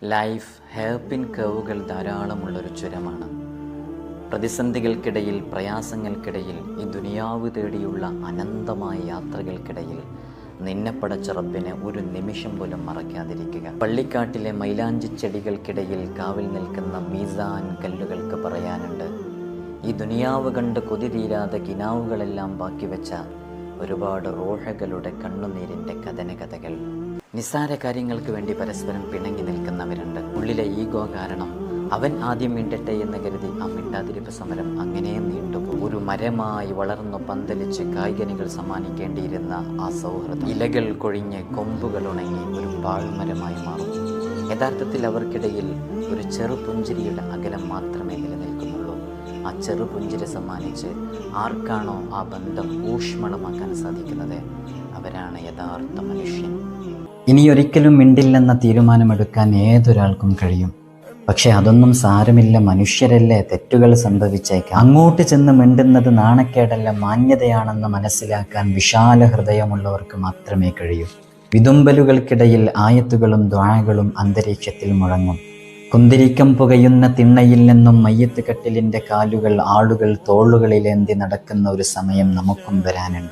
Life hairpin കർവുകൾ ധാരാളമുള്ളൊരു ചുരമാണ്. പ്രതിസന്ധികൾക്കിടയിൽ, പ്രയാസങ്ങൾക്കിടയിൽ, ഈ ദുനിയാവ് തേടിയുള്ള അനന്തമായ യാത്രകൾക്കിടയിൽ നിന്നെ പടച്ച റബ്ബിനെ ഒരു നിമിഷം പോലും മറക്കാതിരിക്കുക. പള്ളിക്കാട്ടിലെ മൈലാഞ്ചി ചെടികൾക്കിടയിൽ കാവൽ നിൽക്കുന്ന മീസാൻ കല്ലുകൾക്ക് പറയാനുണ്ട്, ഈ ദുനിയാവ് കണ്ട് കൊതി തീരാതെ കിനാവുകളെല്ലാം ബാക്കി വെച്ച ഒരുപാട് റോഹകളുടെ കണ്ണുനീരിൻ്റെ കഥനകഥകൾ. നിസ്സാര കാര്യങ്ങൾക്ക് വേണ്ടി പരസ്പരം പിണങ്ങി നിൽക്കുന്നവരുണ്ട്. ഉള്ളിലെ ഈഗോ കാരണം അവൻ ആദ്യം മിണ്ടട്ടെ എന്ന് കരുതി ആ മിണ്ടാതിരിപ്പ് സമരം അങ്ങനെ നീണ്ടുപോകും. ഒരു മരമായി വളർന്നു പന്തലിച്ച് കായ്കനികൾ സമ്മാനിക്കേണ്ടിയിരുന്ന ആ സൗഹൃദം ഇലകൾ കൊഴിഞ്ഞ് കൊമ്പുകൾ ഉണങ്ങി ഒരു പാഴ്മരമായി മാറും. യഥാർത്ഥത്തിൽ അവർക്കിടയിൽ ഒരു ചെറുപുഞ്ചിരിയുടെ അകലം മാത്രമേ നിലനിൽക്കുന്നുള്ളൂ. ആ ചെറുപുഞ്ചിരി സമ്മാനിച്ച് ആർക്കാണോ ആ ബന്ധം ഊഷ്മളമാക്കാൻ സാധിക്കുന്നത്, അവരാണ് യഥാർത്ഥ മനുഷ്യൻ. ഇനിയൊരിക്കലും മിണ്ടില്ലെന്ന തീരുമാനമെടുക്കാൻ ഏതൊരാൾക്കും കഴിയും. പക്ഷെ അതൊന്നും സാരമില്ല, മനുഷ്യരല്ലേ, തെറ്റുകൾ സംഭവിച്ചേക്കാം. അങ്ങോട്ട് ചെന്ന് മിണ്ടുന്നത് നാണക്കേടല്ല, മാന്യതയാണെന്ന് മനസ്സിലാക്കാൻ വിശാല ഹൃദയമുള്ളവർക്ക് മാത്രമേ കഴിയൂ. വിതുമ്പലുകൾക്കിടയിൽ ആയത്തുകളും ദുആകളും അന്തരീക്ഷത്തിൽ മുഴങ്ങും. കുന്തിരിക്കം പുകയുന്ന തിണ്ണയിൽ നിന്നും മയ്യത്ത് കട്ടിലിൻ്റെ കാലുകൾ ആളുകൾ തോളുകളിലേന്തി നടക്കുന്ന ഒരു സമയം നമുക്കും വരാനുണ്ട്.